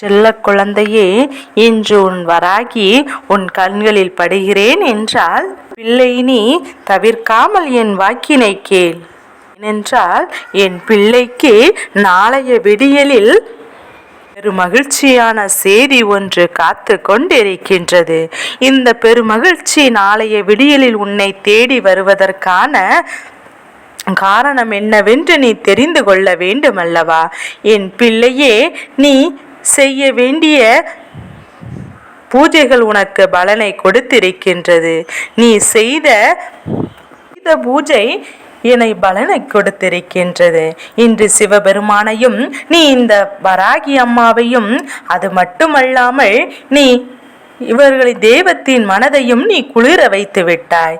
செல்ல குழந்தையே, இன்று உன் வராகி உன் கண்களில் படுகிறேன் என்றால் பிள்ளை நீ தவிர்க்காமல் என் வாக்கினை கேள். ஏனென்றால் என் பிள்ளைக்கு நாளைய விடியலில் பெருமகிழ்ச்சியான செய்தி ஒன்று காத்து கொண்டிருக்கின்றது. இந்த பெருமகிழ்ச்சி நாளைய விடியலில் உன்னை தேடி வருவதற்கான காரணம் என்னவென்று நீ தெரிந்து கொள்ள வேண்டும் அல்லவா? என் பிள்ளையே, நீ செய்ய வேண்டிய பூஜைகள் உனக்கு பலனை கொடுத்திருக்கின்றது. நீ செய்த பூஜை என்னை பலனை கொடுத்திருக்கின்றது. இன்று சிவபெருமானையும் நீ இந்த வராகி அம்மாவையும், அது மட்டுமல்லாமல் நீ இவர்களின் தெய்வத்தின் மனதையும் நீ குளிர வைத்து விட்டாய்.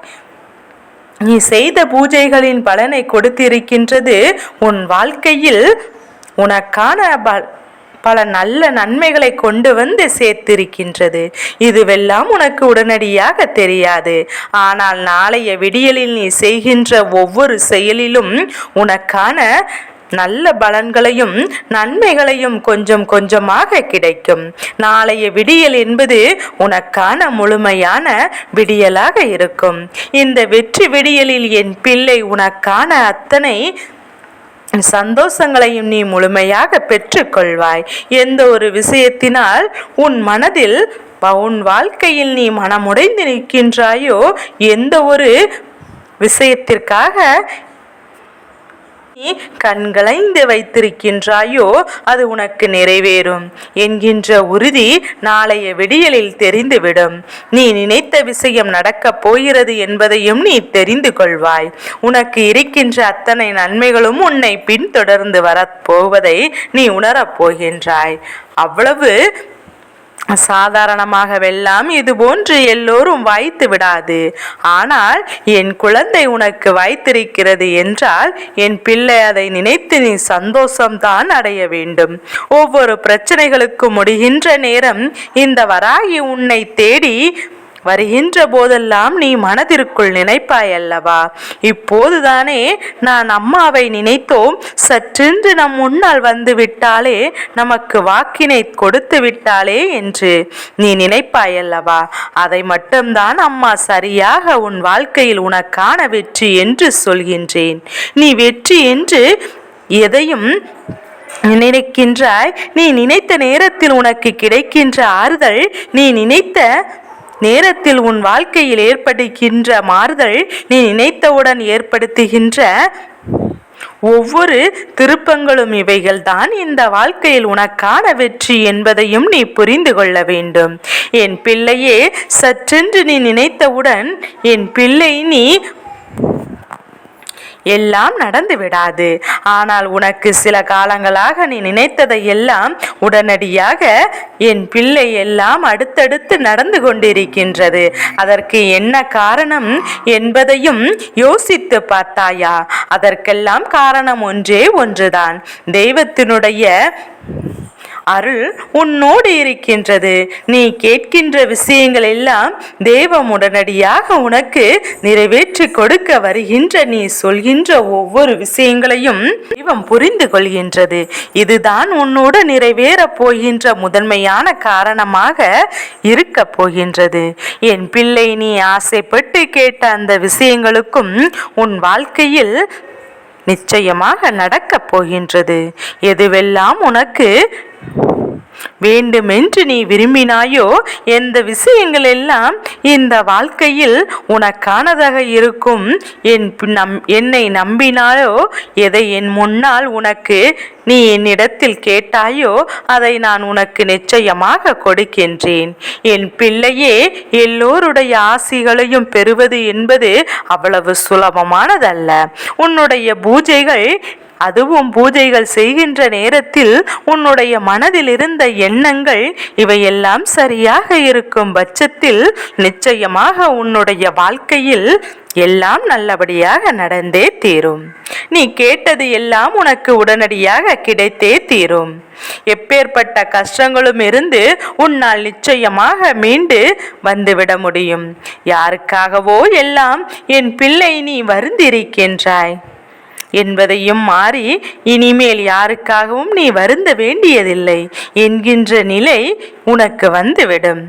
நீ செய்த பூஜைகளின் பலனை கொடுத்திருக்கின்றது. உன் வாழ்க்கையில் உனக்கான பல நல்ல நன்மைகளை கொண்டு வந்து சேர்த்திருக்கின்றது. இதுவெல்லாம் உனக்கு உடனடியாக தெரியாது. ஆனால் நாளைய விடியலில் நீ செய்கின்ற ஒவ்வொரு செயலிலும் உனக்கான நல்ல பலன்களையும் நன்மைகளையும் கொஞ்சம் கொஞ்சமாக கிடைக்கும். நாளைய விடியல் என்பது உனக்கான முழுமையான விடியலாக இருக்கும். இந்த வெற்றி விடியலில் என் பிள்ளை உனக்கான அத்தனை சந்தோஷங்களையும் நீ முழுமையாக பெற்றுக்கொள்வாய். எந்த ஒரு விஷயத்தினால் உன் மனதில் உன் வாழ்க்கையில் நீ மனமுடைந்து நிற்கின்றாயோ, எந்த ஒரு விஷயத்திற்காக நீ கண்களைந்து வைத்திருக்கின்றாயோ அது உனக்கு நிறைவேறும் என்கின்ற உறுதி நாளைய விடியலில் தெரிந்துவிடும். நீ நினைத்த விஷயம் நடக்கப் போகிறது என்பதையும் நீ தெரிந்து கொள்வாய். உனக்கு இருக்கின்ற அத்தனை நன்மைகளும் உன்னை பின்தொடர்ந்து வரப்போவதை நீ உணரப் போகின்றாய். அவ்வளவு சாதாரணமாகவெல்லாம் இது போன்று எல்லோரும் வாய்த்து விடாது. ஆனால் என் குழந்தை உனக்கு வாய்த்திருக்கிறது என்றால் என் பிள்ளை அதை நினைத்து நீ சந்தோஷம்தான் அடைய வேண்டும். ஒவ்வொரு பிரச்சனைகளுக்கும் முடிகின்ற நேரம் இந்த வராகி உன்னை தேடி வருகின்ற போதெல்லாம் நீ மனதிற்குள் நினைப்பாய் அல்லவா, இப்போதுதானே நான் அம்மாவை நினைத்தோம், சற்றென்று நம் முன்னால் வந்து விட்டாலே, நமக்கு வாக்கினை கொடுத்து விட்டாலே என்று நீ நினைப்பாய் அல்லவா. அதை மட்டும்தான் அம்மா சரியாக உன் வாழ்க்கையில் உனக்கான வெற்றி என்று சொல்கின்றேன். நீ வெற்றி என்று எதையும் நினைக்கின்றாய். நீ நினைத்த நேரத்தில் உனக்கு கிடைக்கின்ற ஆறுதல், நீ நினைத்த நேரத்தில் உன் வாழ்க்கையில் ஏற்படுகின்ற மாறுதல், நீ நினைத்தவுடன் ஏற்படுத்துகின்ற ஒவ்வொரு திருப்பங்களும் இவைகள்தான் இந்த வாழ்க்கையில் உனக்கான வெற்றி என்பதையும் நீ புரிந்து கொள்ள வேண்டும். என் பிள்ளையே, சற்றென்று நீ நினைத்தவுடன் என் பிள்ளை நீ எல்லாம் நடந்து விடாது. ஆனால் உனக்கு சில காலங்களாக நீ நினைத்ததை எல்லாம் உடனடியாக என் பிள்ளை எல்லாம் அடுத்தடுத்து நடந்து கொண்டிருக்கின்றது. அதற்கு என்ன காரணம் என்பதையும் யோசித்து பார்த்தாயா? அதற்கெல்லாம் காரணம் ஒன்றே ஒன்றுதான். தெய்வத்தினுடைய அருள் உன்னோடு இருக்கின்றது. நீ கேட்கின்ற விஷயங்கள் எல்லாம் தெய்வம் உடனடியாக உனக்கு நிறைவேற்றி கொடுக்க வருகின்ற நீ சொல்கின்ற ஒவ்வொரு விஷயங்களையும் தெய்வம் புரிந்து கொள்கின்றது. இதுதான் உன்னோடு நிறைவேறப் போகின்ற முதன்மையான காரணமாக இருக்க போகின்றது. என் பிள்ளை, நீ ஆசைப்பட்டு கேட்ட அந்த விஷயங்களுக்கும் உன் வாழ்க்கையில் நிச்சயமாக நடக்கப் போகின்றது. எதுவெல்லாம் உனக்கு வேண்டுமென்று நீ விரும்பினாயோ, எந்த விஷயங்கள் எல்லாம் இந்த வாழ்க்கையில் உனக்கானதாக இருக்கும், என்னை நம்பினாயோ, எதை என் முன்னால் உனக்கு நீ என்னிடத்தில் கேட்டாயோ அதை நான் உனக்கு நிச்சயமாக கொடுக்கின்றேன். என் பிள்ளையே, எல்லோருடைய ஆசிகளையும் பெறுவது என்பது அவ்வளவு சுலபமானதல்ல. உன்னுடைய பூஜைகள், அதுவும் பூஜைகள் செய்கின்ற நேரத்தில் உன்னுடைய மனதில் இருந்த எண்ணங்கள் இவையெல்லாம் சரியாக இருக்கும் பட்சத்தில் நிச்சயமாக உன்னுடைய வாழ்க்கையில் எல்லாம் நல்லபடியாக நடந்தே தீரும். நீ கேட்டது எல்லாம் உனக்கு உடனடியாக கிடைத்தே தீரும். எப்பேற்பட்ட கஷ்டங்களும் இருந்து உன்னால் நிச்சயமாக மீண்டு வந்துவிட முடியும். யாருக்காகவோ எல்லாம் என் பிள்ளை நீ வருந்திருக்கின்றாய். என்பதையும் மாறி இனிமேல் யாருக்காகவும் நீ வருந்த வேண்டியதில்லை என்கின்ற நிலை உனக்கு வந்துவிடும்.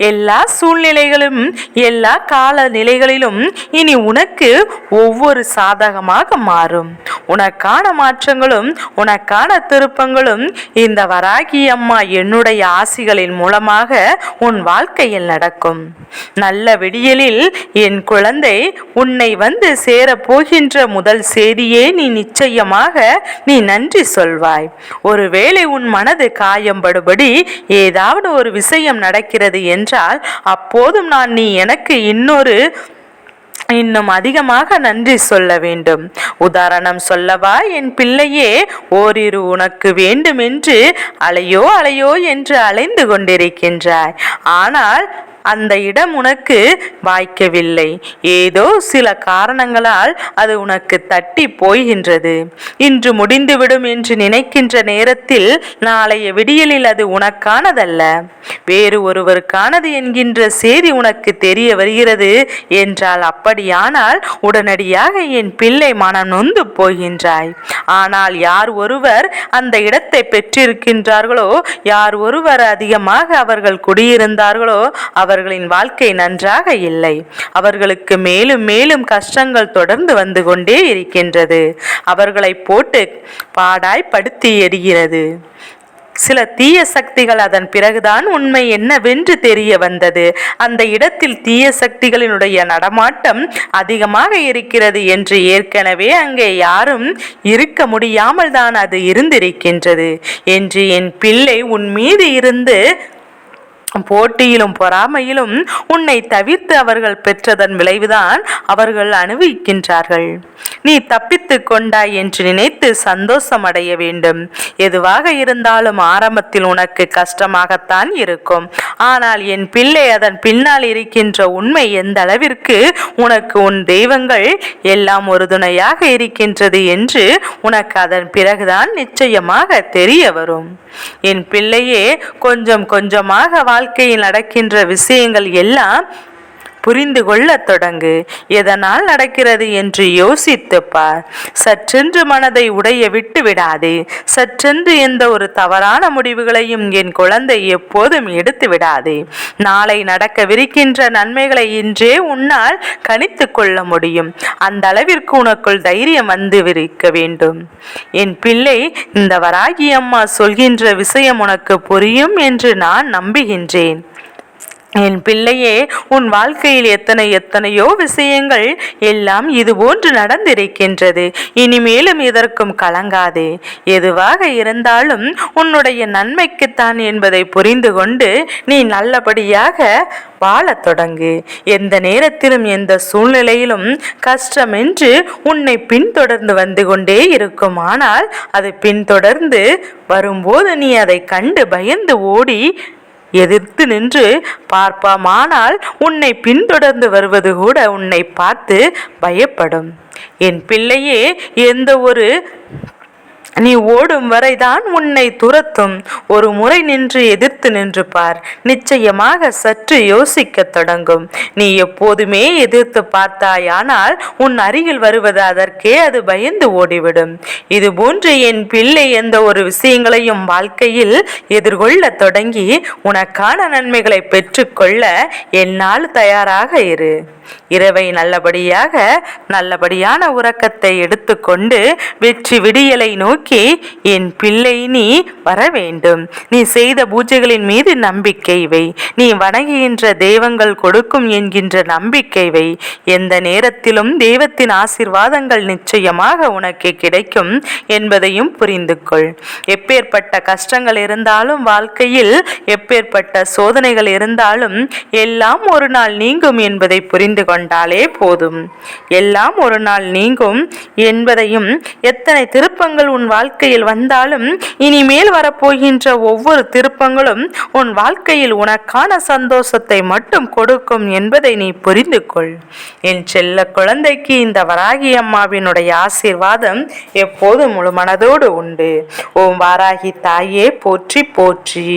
எல்லா சூழ்நிலைகளும் எல்லா கால நிலைகளிலும் இனி உனக்கு ஒவ்வொரு சாதகமாக மாறும். உனக்கான மாற்றங்களும் உனக்கான திருப்பங்களும் இந்த வராகி அம்மா என்னுடைய ஆசிகளின் மூலமாக உன் வாழ்க்கையில் நடக்கும். நல்ல விடியலில் என் குழந்தை உன்னை வந்து சேர போகின்ற முதல் செய்தியே நீ நிச்சயமாக நீ நன்றி சொல்வாய். ஒருவேளை உன் மனது காயம்படுபடி ஏதாவது ஒரு விஷயம் நடக்கிறது என்றால் அப்போதும் நீ எனக்கு இன்னும் அதிகமாக நன்றி சொல்ல வேண்டும். உதாரணம் சொல்லவா என் பிள்ளையே, ஓரிரு உனக்கு வேண்டுமென்று அலையோ என்று அலைந்து கொண்டிருக்கின்றாய். ஆனால் அந்த இடம் உனக்கு வாய்க்கவில்லை. ஏதோ சில காரணங்களால் அது உனக்கு தட்டி போகின்றது. இன்று முடிந்துவிடும் என்று நினைக்கின்ற நேரத்தில் நாளைய விடியலில் அது உனக்கானதல்ல, வேறு ஒருவருக்கானது என்கின்ற செய்தி உனக்கு தெரிய வருகிறது என்றால், அப்படியானால் உடனடியாக என் பிள்ளை மனம் நொந்து போகின்றாய். ஆனால் யார் ஒருவர் அந்த இடத்தை பெற்றிருக்கின்றார்களோ, யார் ஒருவர் அதிகமாக அவர்கள் குடியிருந்தார்களோ அவர்களின் வாழ்க்கை நன்றாக இல்லை. அவர்களுக்கு மேலும் மேலும் கஷ்டங்கள் தொடர்ந்து வந்து கொண்டே இருக்கின்றது. அவர்களை போட்டு பாடாய் படுத்தி எறிகிறது. சில தீய சக்திகள் அதன் பிறகுதான் உண்மை என்னவென்று தெரிய வந்தது. அந்த இடத்தில் தீய சக்திகளினுடைய நடமாட்டம் அதிகமாக இருக்கிறது என்று ஏற்கனவே அங்கே யாரும் இருக்க முடியாமல் தான் அது இருந்திருக்கின்றது என்று என் பிள்ளை உன் மீது இருந்து போட்டியிலும் பொறாமையிலும் உன்னை தவிர்த்து அவர்கள் பெற்றதன் விளைவுதான் அவர்கள் அனுபவிக்கின்றார்கள். நீ தப்பித்து கொண்டாய் என்று நினைத்து சந்தோஷம் அடைய வேண்டும். எதுவாக இருந்தாலும் ஆரம்பத்தில் உனக்கு கஷ்டமாகத்தான் இருக்கும். ஆனால் என் பிள்ளை, அதன் பின்னால் இருக்கின்ற உண்மை எந்த அளவிற்கு உனக்கு உன் தெய்வங்கள் எல்லாம் ஒரு துணையாக இருக்கின்றது என்று உனக்கு அதன் பிறகுதான் நிச்சயமாக தெரிய வரும். என் பிள்ளையே, கொஞ்சம் கொஞ்சமாக வாழ்க்கையில் நடக்கின்ற விஷயங்கள் எல்லாம் புரிந்து கொள்ள தொடங்கு. எதனால் நடக்கிறது என்று யோசித்து பார். சற்றென்று மனதை உடைய விட்டு விடாதே. சற்றென்று எந்த ஒரு தவறான முடிவுகளையும் என் குழந்தை எப்போதும் எடுத்து விடாதே. நாளை நடக்கவிருக்கின்ற நன்மைகளை இன்றே உன்னால் கணித்து கொள்ள முடியும். அந்த அளவிற்கு உனக்குள் தைரியம் வந்துவிருக்க வேண்டும். என் பிள்ளை, இந்த வராகி அம்மா சொல்கின்ற விஷயம் உனக்கு புரியும் என்று நான் நம்புகின்றேன். என் பிள்ளையே, உன் வாழ்க்கையில் எத்தனையோ விஷயங்கள் எல்லாம் இதுபோன்று நடந்திருக்கின்றது. இனிமேலும் இதற்கும் கலங்காதே. எதுவாக இருந்தாலும் உன்னுடைய நன்மைக்குத்தான் என்பதை புரிந்து கொண்டு நீ நல்லபடியாக வாழத் தொடங்கு. எந்த நேரத்திலும் எந்த சூழ்நிலையிலும் கஷ்டமென்று உன்னை பின்தொடர்ந்து வந்து கொண்டே இருக்கும். ஆனால் அது பின்தொடர்ந்து வரும்போது நீ அதை கண்டு பயந்து ஓடி எதிர்த்து நின்று பார்ப்பாமானால் உன்னை பின்தொடர்ந்து வருவது கூட உன்னை பார்த்து பயப்படும். என் பிள்ளையே, எந்த ஒரு நீ ஓடும் வரைதான் உன்னை துரத்தும். ஒரு முறை நின்று எதிர்த்து நின்று பார். நிச்சயமாக சற்று யோசிக்க தொடங்கும். நீ எப்போதுமே எதிர்த்து பார்த்தாயானால் உன் அருகில் வருவது அதற்கே அது பயந்து ஓடிவிடும். இது போன்று என் பிள்ளை எந்த ஒரு விஷயங்களையும் வாழ்க்கையில் எதிர்கொள்ள தொடங்கி உனக்கான நன்மைகளை பெற்றுக்கொள்ள என்னால் தயாராக இரு. இரவை நல்லபடியான உறக்கத்தை எடுத்துக்கொண்டு வெற்றி விடியலை நோக்கி என் பிள்ளை நீ வர வேண்டும். நீ செய்த பூஜைகளின் மீது நம்பிக்கை வை. நீ வணங்குகின்ற தெய்வங்கள் கொடுக்கும் என்கின்ற நம்பிக்கை வை. எந்த நேரத்திலும் தெய்வத்தின் ஆசீர்வாதங்கள் நிச்சயமாக உனக்கு கிடைக்கும் என்பதையும் புரிந்து கொள். எப்பேற்பட்ட கஷ்டங்கள் இருந்தாலும், வாழ்க்கையில் எப்பேற்பட்ட சோதனைகள் இருந்தாலும் எல்லாம் ஒரு நாள் நீங்கும் என்பதை புரிந்து கொண்டாலே போதும். எல்லாம் ஒரு நாள் நீங்கும் என்பதையும், எத்தனை திருப்பங்கள் உன் வாழ்க்கையில் வந்தாலும் இனிமேல் வரப்போகின்ற ஒவ்வொரு திருப்பங்களும் உன் வாழ்க்கையில் உனக்கான சந்தோஷத்தை மட்டும் கொடுக்கும் என்பதை நீ புரிந்து கொள். என் செல்ல குழந்தைக்கு இந்த வராகி அம்மாவினுடைய ஆசீர்வாதம் எப்போதும் முழு மனதோடு உண்டு. ஓம் வாராகி தாயே போற்றி போற்றி.